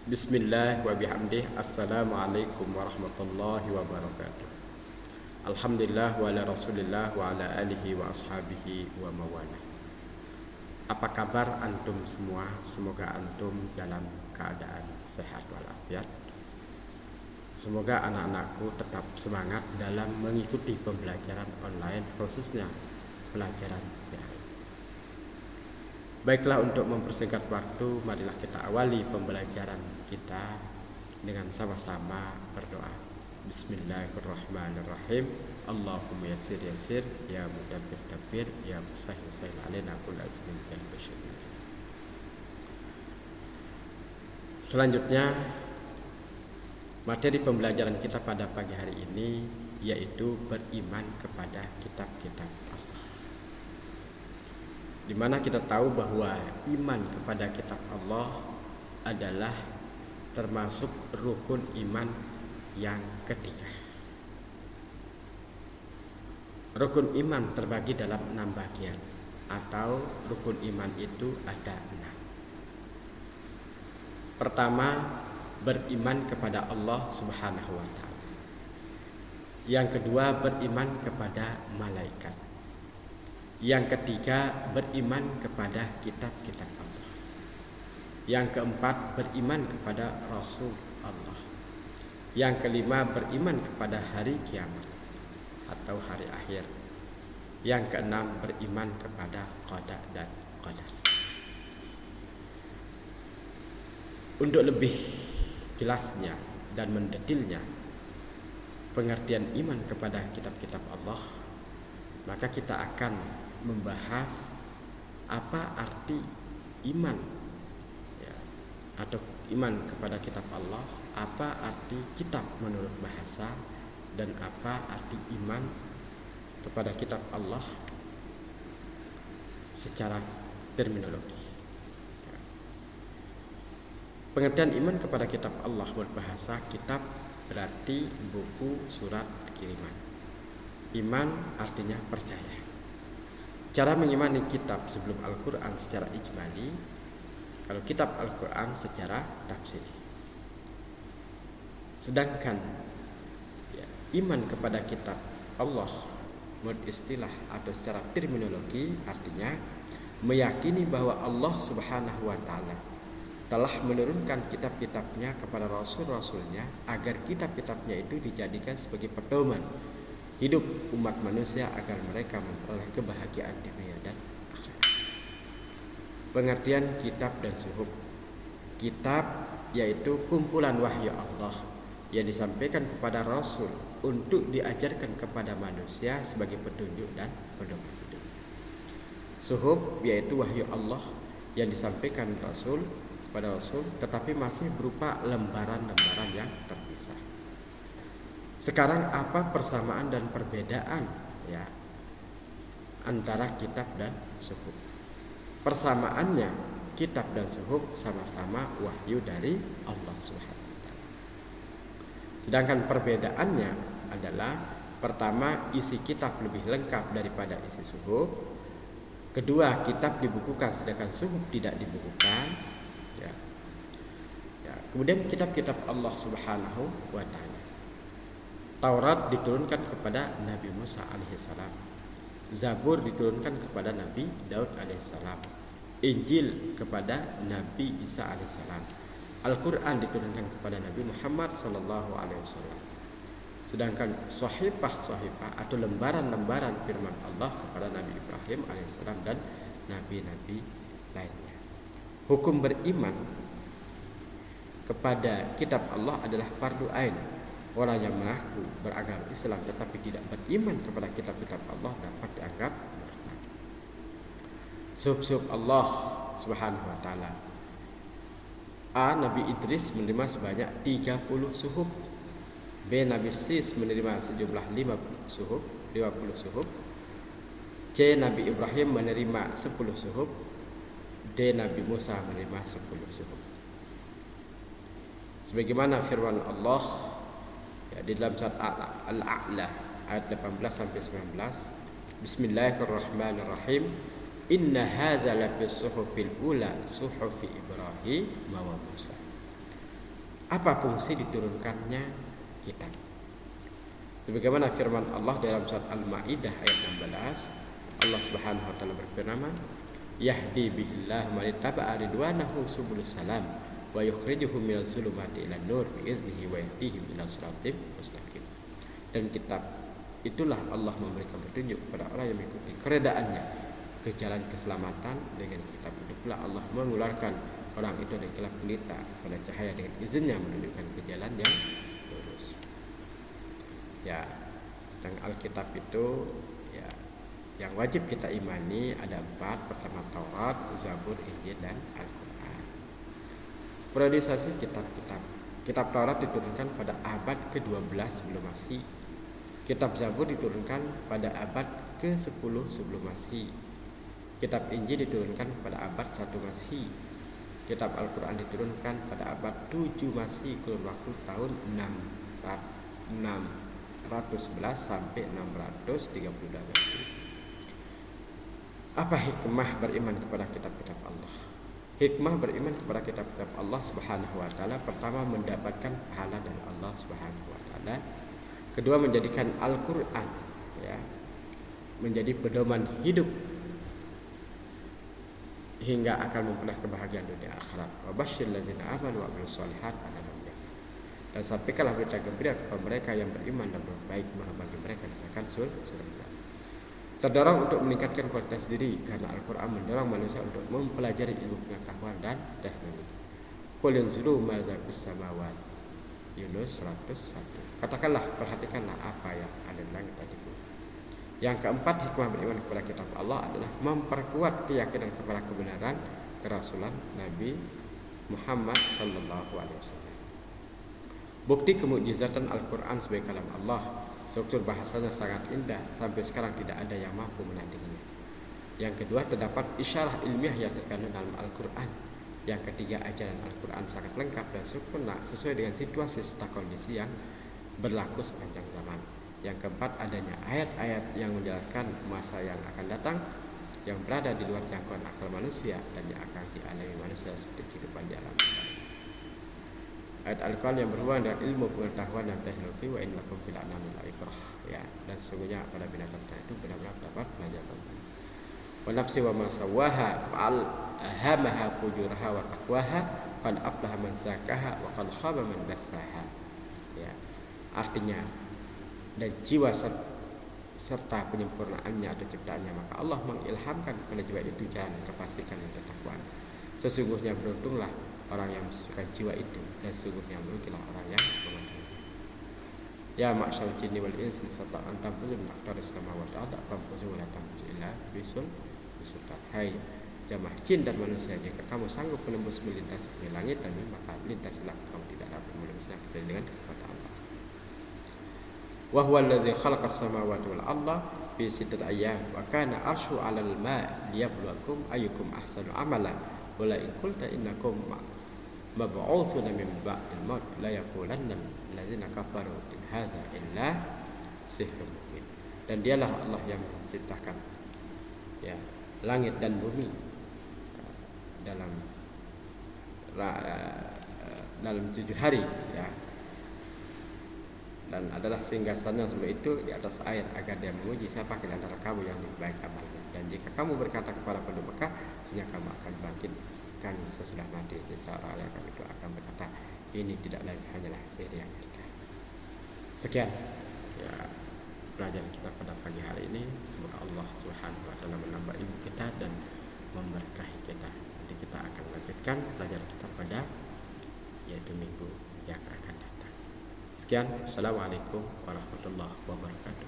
Bismillah wa bihamdih. Assalamualaikum warahmatullahi wabarakatuh. Alhamdulillah wa ala rasulillah wa ala alihi wa ashabihi wa mawalah. Apa kabar antum semua? Semoga antum dalam keadaan sehat walafiat. Semoga anak-anakku tetap semangat dalam mengikuti pembelajaran online, khususnya pelajaran daring. Baiklah, untuk mempersingkat waktu, marilah kita awali pembelajaran kita dengan sama-sama berdoa. Bismillahirrahmanirrahim. Allahumma yassir yassir, ya mudabbir dabbir, ya musahhil sahhil alaina kull azmin ya basyir. Selanjutnya, materi pembelajaran kita pada pagi hari ini yaitu beriman kepada kitab-kitab Allah. Di mana kita tahu bahwa iman kepada kitab Allah adalah termasuk rukun iman yang ketiga. Rukun iman terbagi dalam 6 bagian, atau rukun iman itu ada 6. Pertama, beriman kepada Allah Subhanahu wa ta'ala. Yang kedua, beriman kepada malaikat. Yang ketiga, beriman kepada kitab-kitab Allah. Yang keempat, beriman kepada Rasul Allah. Yang kelima, beriman kepada hari kiamat atau hari akhir. Yang keenam, beriman kepada qada dan qadar. Untuk lebih jelasnya dan mendetilnya pengertian iman kepada kitab-kitab Allah, maka kita akan membahas apa arti iman atau iman kepada kitab Allah, apa arti kitab menurut bahasa, dan apa arti iman kepada kitab Allah secara terminologi. Pengertian iman kepada kitab Allah berbahasa kitab berarti buku, surat, kiriman. Iman artinya percaya. Cara mengimani kitab sebelum Al-Quran secara ijmali, kalau kitab Al-Quran secara tafsiri. Sedangkan iman kepada kitab Allah menurut istilah atau secara terminologi artinya meyakini bahwa Allah Subhanahu wa ta'ala telah menurunkan kitab-kitabnya kepada rasul-rasulnya agar kitab-kitabnya itu dijadikan sebagai pedoman hidup umat manusia agar mereka memperoleh kebahagiaan di dunia dan akhirat. Pengertian kitab dan suhuf. Kitab yaitu kumpulan wahyu Allah yang disampaikan kepada Rasul untuk diajarkan kepada manusia sebagai petunjuk dan pedoman hidup. Suhuf yaitu wahyu Allah yang disampaikan Rasul kepada Rasul, tetapi masih berupa lembaran-lembaran yang terpisah. Sekarang apa persamaan dan perbedaan antara kitab dan suhuf? Persamaannya, kitab dan suhuf sama-sama wahyu dari Allah Subhanahu wa ta'ala. Sedangkan perbedaannya adalah pertama, isi kitab lebih lengkap daripada isi suhuf. Kedua, kitab dibukukan sedangkan suhuf tidak dibukukan. Kemudian kitab-kitab Allah Subhanahu wa ta'ala. Taurat diturunkan kepada Nabi Musa alaihissalam. Zabur diturunkan kepada Nabi Daud alaihissalam. Injil kepada Nabi Isa alaihissalam. Al-Quran diturunkan kepada Nabi Muhammad sallallahu alaihi wasallam. Sedangkan sahifah atau lembaran-lembaran firman Allah kepada Nabi Ibrahim alaihissalam dan nabi-nabi lainnya. Hukum beriman kepada kitab Allah adalah fardu ain. Orang yang mengaku beragama Islam tetapi tidak beriman kepada kitab-kitab Allah dapat dianggap murtad. Suhuf Allah Subhanahu wa ta'ala. Nabi Idris menerima sebanyak 30 suhuf. B. Nabi Sis menerima sejumlah 50 suhuf. C. Nabi Ibrahim menerima 10 suhuf. D. Nabi Musa menerima 10 suhuf. Sebagaimana firman Allah di dalam surat Al-A'la ayat 18 sampai 19. Bismillahirrahmanirrahim. Inna hadza la fi suhufil ula suhufi Ibrahim wa Musa. Apa fungsi diturunkannya kitab? Sebagaimana firman Allah dalam surat Al-Maidah ayat 16, Allah Subhanahu wa taala berfirman, "Yahdi bihillahu man ittaba'a ridwanahu subulus salam wa yukhrijuhum minaz zulumati ilan nur biiznihi wa yahdihim ila siratim mustaqim." Dan kitab itulah Allah memberikan petunjuk kepada orang yang mengikuti keredaannya ke jalan keselamatan. Dengan kitab itu pula Allah mengeluarkan orang itu dari gelap gulita pada cahaya dengan izinnya menunjukkan ke jalan yang lurus. Ya, tentang Alkitab itu ya yang wajib kita imani ada 4. Pertama Taurat, Zabur, Injil, dan Al-Quran. Periodisasi kitab-kitab. Kitab Taurat diturunkan pada abad ke-12 sebelum Masehi. Kitab Zabur diturunkan pada abad ke-10 sebelum Masehi. Kitab Injil diturunkan pada abad 1 Masehi. Kitab Al-Quran diturunkan pada abad 7 Masehi, kurun waktu tahun 611 sampai 632 Masehi. Apa hikmah beriman kepada kitab-kitab Allah? Hikmah beriman kepada kitab-kitab Allah Subhanahu wa taala, pertama mendapatkan pahala dari Allah Subhanahu wa taala. Kedua, menjadikan Al-Qur'an ya menjadi pedoman hidup hingga akan memperoleh kebahagiaan dunia akhirat. Wa basyiril ladzina amanu wa amilus sholihat dan sampaikanlah berita gembira kepada mereka yang beriman dan berbuat baik, maka bagi mereka disediakan surga. Terdorong untuk meningkatkan kualitas diri karena Al-Quran mendorong manusia untuk mempelajari ilmu pengetahuan dan teknologi. Qul inzuru madza fis samawati, Yunus 101. Katakanlah, perhatikanlah apa yang ada di langit dan di bumi. Yang keempat, hikmah beriman kepada kitab Allah adalah memperkuat keyakinan kepada kebenaran kerasulan Nabi Muhammad sallallahu alaihi wasallam. Bukti kemukjizatan Al-Quran sebagai kalam Allah, struktur bahasanya sangat indah, sampai sekarang tidak ada yang mampu menandinginya. Yang kedua, terdapat isyarah ilmiah yang terkandung dalam Al-Quran. Yang ketiga, ajaran Al-Quran sangat lengkap dan sempurna sesuai dengan situasi serta kondisi yang berlaku sepanjang zaman. Yang keempat, adanya ayat-ayat yang menjelaskan masa yang akan datang yang berada di luar jangkauan akal manusia dan yang akan dialami manusia seperti kehidupan di alam. Ayat Al-Quran yang berhubungan dengan ilmu pengetahuan dan teknologi, wa inna lakum fil an'ami la'ibrah, ya, dan sesungguhnya pada binatang itu benar-benar dapat pelajaran. Wa nafsi wa ma sawwaha fa'alhamaha fujuraha wa taqwaha qad aflaha man zakaha wa qad khaba man dassaha. Ya, artinya dan jiwa serta penyempurnaannya atau ciptaannya, maka Allah mengilhamkan kepada jiwa itu jalan kefasikan dan ketakwaan. Sesungguhnya beruntunglah orang yang mensucikan jiwa itu, dan sesungguhnya merugilah orang yang mengatakan. Ya ma'syarul jinni wal insi sata antam puzul maqtaris samawati wal ardi famfuzu wa la tamfuzu illa bisultan. Hai jamaah jin dan manusia, jika kamu sanggup menembus melintasi langit dan bumi, maka lintasilah, kamu tidak dapat menembusnya kecuali dengan kekuatan Allah. Wa huwa allazi khalaqas samawati wal arda fi sittati ayyam wa kana arsyu 'alal ma' liyabluwakum ayyukum ahsanu amala wa la in qulta innakum mab'utsuna min ba'dil maut la yaqulanna allazina kafaru in hadza illa sihrun mubin. Dan dialah Allah yang menciptakan ya langit dan bumi dalam 7 hari ya, dan adalah singgasannya sebelum itu di atas air agar dia menguji siapa di antara kamu yang lebih baik amalnya. Dan jika kamu berkata kepada penduduk Mekah, sesungguhnya kamu akan bangkitkan sesudah mati, secara yang kami itu akan berkata, ini tidak lain hanyalah sihir yang mereka. Sekian ya pelajaran kita pada pagi hari ini. Semoga Allah Subhanahu wa taala menambah ilmu kita dan memberkahi kita. Nanti kita akan lanjutkan pelajaran kita pada yaitu minggu yang akan datang. Sekian, assalamualaikum warahmatullahi wabarakatuh.